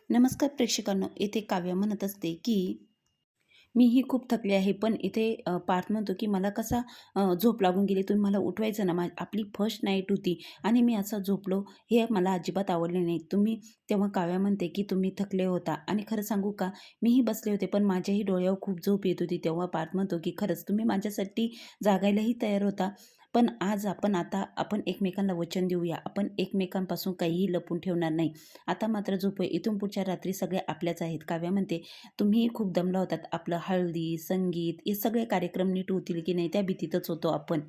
नमस्कार प्रेक्षकांनो, इथे काव्य म्हणत असते की मीही खूप थकले आहे. पण इथे पार्थ म्हणतो की मला कसा झोप लागून गेली. तुम्ही मला उठवायचं ना. आपली फर्स्ट नाईट होती आणि मी असा झोपलो. हे मला अजिबात आवडले नाही. तेव्हा काव्या म्हणते की तुम्ही थकले होता आणि खरं सांगू का, मीही बसले होते पण माझ्याही डोळ्यावर खूप झोप येत होती. तेव्हा पार्थ म्हणतो की खरंच तुम्ही माझ्यासाठी जागायलाही तयार होता. पण आज आपण एकमेकांना वचन देऊया. आपण एकमेकांपासून काहीही लपून ठेवणार नाही. आता मात्र झोपूया. इथून पुढच्या रात्री सगळ्या आपल्याच आहेत. काव्या म्हणते तुम्ही खूप दमला होतात. आपलं हळदी, संगीत हे सगळे कार्यक्रम नीट होतील की नाही त्या भीतीतच होतो आपण.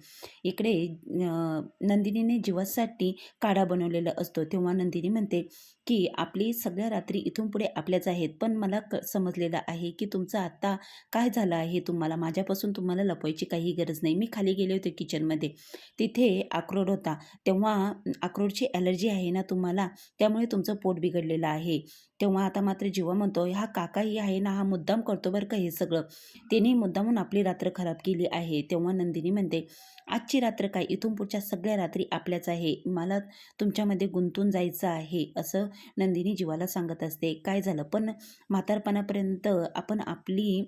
इकडे नंदिनीने जीवासाठी काढा बनवलेला असतो. तेव्हा नंदिनी म्हणते की आपली सगळ्या रात्री इथून पुढे आपल्याच आहेत. पण मला समजलेलं आहे की तुमचं आता काय झालं आहे. माझ्यापासून तुम्हाला लपवायची काही गरज नाही. मी खाली गेले होते किचनमध्ये. तिथे अक्रोड होता. तेव्हा अक्रोडची ॲलर्जी आहे ना तुम्हाला, त्यामुळे तुमचं पोट बिघडलेलं आहे. तेव्हा आता मात्र जीवा म्हणतो, हा काकाही आहे ना, हा मुद्दाम करतो बरं का हे सगळं. त्याने मुद्दामून आपली रात्र खराब केली आहे. तेव्हा नंदिनी म्हणते, आजची रात्र काय, इथून पुढच्या सगळ्या रात्री आपल्याच आहे. मला तुमच्यामध्ये गुंतून जायचं आहे, असं नंदिनी जीवाला सांगत असते. काय झालं पण म्हातारपणापर्यंत आपण आपली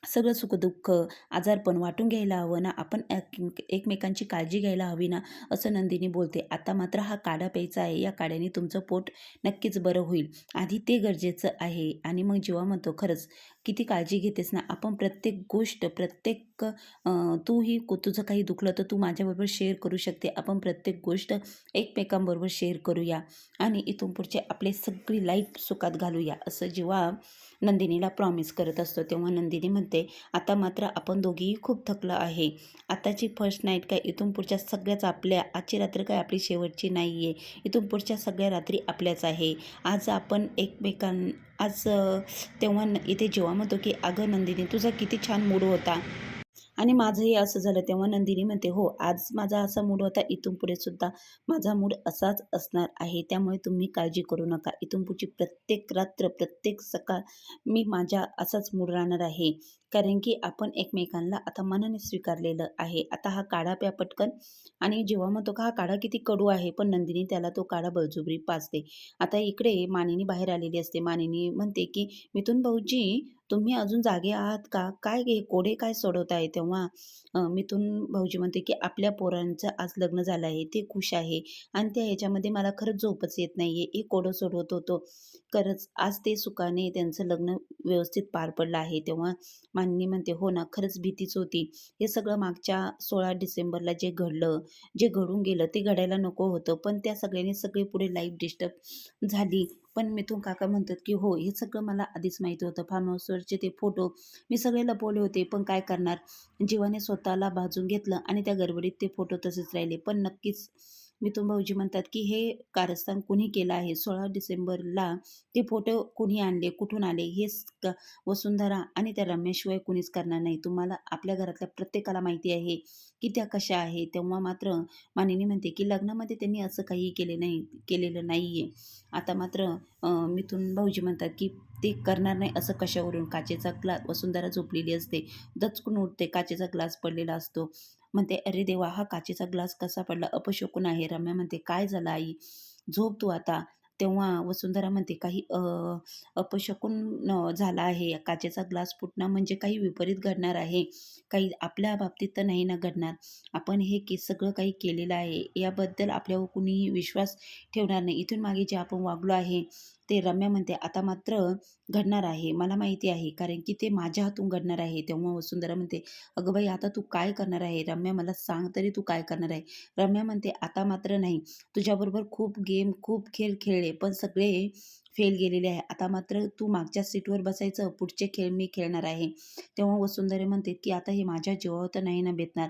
सगळं सुखदुःख, आजारपण वाटून घ्यायला हवं ना, आपण एकमेकांची काळजी घ्यायला हवी ना, असं नंदिनी बोलते. आता मात्र हा काढा प्यायचा आहे. या काढ्याने तुमचं पोट नक्कीच बरं होईल. आधी ते गरजेचं आहे. आणि मग जीवा म्हणतो, खरंच किती काळजी घेतेस ना. आपण प्रत्येक गोष्ट, तुझं काही दुखलं तर तू माझ्याबरोबर शेअर करू शकते. आपण प्रत्येक गोष्ट एकमेकांबरोबर शेअर करूया आणि इथून पुढचे आपले सगळी लाईफ सुखात घालूया, असं जीवा नंदिनीला प्रॉमिस करत असतो. तेव्हा नंदिनी म्हणते, आता मात्र आपण दोघीही खूप थकलं आहे. आताची फर्स्ट नाईट काय, इथून पुढच्या सगळ्याच आपल्या. आजची रात्र काय आपली शेवटची नाही आहे. इथून पुढच्या सगळ्या रात्री आपल्याच आहे. आज आपण एकमेकां आज तेव्हा इथे जेव्हा म्हणतो की अगं नंदिनी, तुझा किती छान मूड होता आणि माझंही असं झालं. तेव्हा नंदिनी म्हणते, हो आज माझा असा मूड होता, इथून पुढे सुद्धा माझा मूड असाच असणार आहे. त्यामुळे तुम्ही काळजी करू नका. इथून पुढची प्रत्येक रात्र, प्रत्येक सकाळ मी माझ्या असाच मूड राहणार आहे. कारण की आपण एकमेकांना आता मनाने स्वीकारलेलं आहे. आता हा काढा प्या पटकन. आणि जेव्हा म्हणतो का हा काढा किती कडू आहे, पण नंदिनी त्याला तो काढा बळजुबरी पाजते. आता इकडे मानिनी बाहेर आलेली असते. मानिनी म्हणते की मिथुन भाऊजी, तुम्ही अजून जागे आहात का? काय हे कोडे काय सोडवताय? तेव्हा मिथुन भाऊजी म्हणते की आपल्या पोरांचं आज लग्न झालं आहे, ते खुश आहे आणि त्या ह्याच्यामध्ये मला खरंच झोपच येत नाहीये. हे कोडं सोडवत होतो. खरंच आज ते सुखाने त्यांचं लग्न व्यवस्थित पार पडलं आहे. तेव्हा मानिनी म्हणते, हो ना, खरंच भीतीच होती. हे सगळं मागच्या 16 डिसेंबरला जे घडलं, जे घडून गेलं ते घडायला नको होतं. पण त्या सगळ्यांनी सगळी पुढे लाईफ डिस्टर्ब झाली. पण मिथुन काका म्हणतात की हो, हे सगळं मला आधीच माहिती होतं. फार्म हाऊसवरचे ते फोटो मी सगळे लपवले होते. पण काय करणार, जीवाने स्वतःला भाजून घेतलं आणि त्या गडबडीत ते फोटो तसेच राहिले. पण नक्कीच मिथुन भाऊजी म्हणतात की हे कारस्थान कुणी केलं आहे. 16 डिसेंबरला ते फोटो कुणी आणले, कुठून आले, वसुंधरा आणि त्या रम्याशिवाय कुणीच करणार नाही. तुम्हाला आपल्या घरातल्या प्रत्येकाला माहिती आहे की त्या कशा आहेत. तेव्हा मात्र मानिनी म्हणते की लग्नामध्ये त्यांनी असं काही केलेलं नाहीये. आता मात्र मिथुन भाऊजी म्हणतात की ते करणार नाही असं कशावरून. काचेचा ग्लास, वसुंधरा झोपलेली असते, दचकून उठते, काचेचा ग्लास पडलेला असतो. म्हणते, अरे देवा, हा काचेचा ग्लास कसा पडला, अपशकुन आहे. रम्या म्हणते, काय झालं आई, झोप तू आता. तेव्हा वसुंधरा म्हणते, काही अपशकुन झाला आहे. काचेचा ग्लास फुटणं म्हणजे काही विपरीत घडणार आहे. काही आपल्या बाबतीत तर नाही ना घडणार. आपण सगळं काही केलेलं आहे, याबद्दल आपल्यावर कुणीही विश्वास ठेवणार नाही. इथून मागे जे आपण वागलो आहे ते, रम्या म्हणते, आता मात्र घडणार आहे. मला माहिती आहे, कारण की ते माझ्या हातून घडणार आहे. तेव्हा वसुंधरा म्हणते, अगं बाई, आता तू काय करणार आहे रम्या, मला सांग तरी तू काय करणार आहे. रम्या म्हणते, आता मात्र नाही. तुझ्याबरोबर खूप गेम, खूप खेळ खेळले, पण सगळे फेल गेलेले आहे. आता मात्र तू मागच्या सीटवर बसायचं, पुढचे खेळ मी खेळणार आहे. तेव्हा वसुंधरा म्हणते की आता हे माझ्या जीवावर तर नाही ना बेतणार.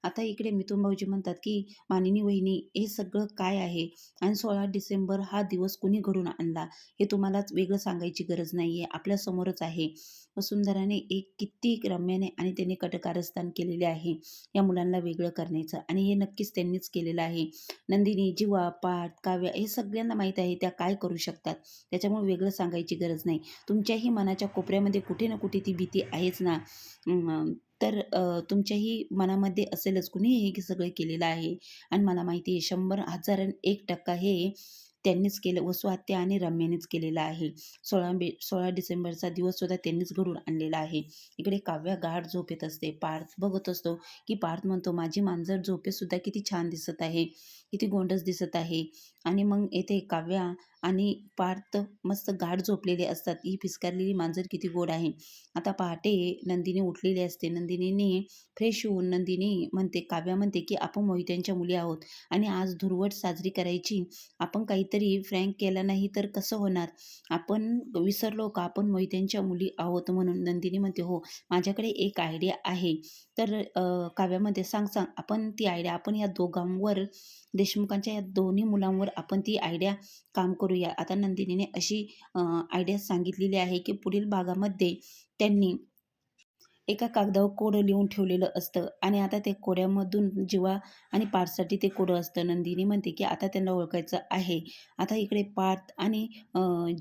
आता इकडे मिथुन भाऊजी म्हणतात की मानिनी वहिनी, हे सगळं काय आहे आणि 16 डिसेंबर हा दिवस कुणी घडून आणला हे तुम्हालाच वेगळं सांगायची गरज नाहीये, आपल्या समोरच आहे. वसुंधराने किती रम्याने आणि त्याने कटकारस्थान केलेले आहे या मुलांना वेगळं करण्याचं, आणि हे नक्कीच त्यांनीच केलेलं आहे. नंदिनी, जीवा, पाठ, काव्या हे सगळ्यांना माहीत आहे त्या काय करू शकतात. त्याच्यामुळे वेगळं सांगायची गरज नाही. तुमच्याही मनाच्या कोपऱ्यामध्ये कुठे ना कुठे ती भीती आहेच ना. तर तुमच्याही मनामध्ये असेलच, कुणी हे सगळं केलेलं आहे आणि मला माहिती आहे 100,000 1% हे त्यांनीच केलं, वसू आत्या आणि रम्यानेच केलेलं आहे. 16 डिसेंबरचा दिवससुद्धा त्यांनीच घडवून आणलेला आहे. इकडे काव्या गाढ झोपेत असते. पार्थ बघत असतो, की पार्थ म्हणतो, माझी मांजर झोपेतसुद्धा किती छान दिसत आहे, किती गोंडस दिसत आहे. आणि मग येथे काव्या आणि पार्थ मस्त गाढ झोपलेले असतात. ही पिस्कारलेली मांजर किती गोड आहे. आता पहाटे नंदिनी उठलेली असते. नंदिनीने फ्रेश होऊन नंदिनी म्हणते, काव्या म्हणते, की आपण मोहित्यांच्या मुली आहोत आणि आज धुरवट साजरी करायची. आपण काहीतरी फ्रँक केला नाही तर कसं होणार? आपण विसरलो का आपण मोहित्यांच्या मुली आहोत म्हणून? नंदिनी म्हणते, हो, माझ्याकडे एक आयडिया आहे. तर काव्या म्हणते, सांग सांग, आपण ती आयडिया, आपण या दोघांवर, देशमुखांच्या या दोन्ही मुलांवर आपण ती आयडिया काम करूया. आता नंदिनीने अशी आयडिया सांगितलेली आहे, की पुढील भागामध्ये त्यांनी एका कागदावर कोडं लिहून ठेवलेलं असतं आणि आता ते कोड्यामधून जीवा आणि पार्थसाठी ते कोडं असतं. नंदिनी म्हणते, की आता त्यांना ओळखायचं आहे. आता इकडे पार्थ आणि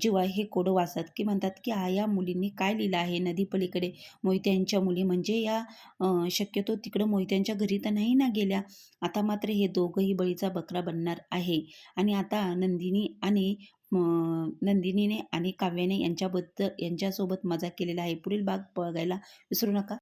जीवा हे कोडं वाचतात, की म्हणतात, की या मुलींनी काय लिहिलं आहे नदीपलीकडे मोहित्यांच्या मुली, म्हणजे या शक्यतो तिकडं मोहित्यांच्या घरी तर नाही ना गेल्या. आता मात्र हे दोघंही बळीचा बकरा बनणार आहे. आणि आता नंदिनीने आणि काव्याने यांच्यासोबत मजा केलेला आहे. पुढील भाग बघायला विसरू नका.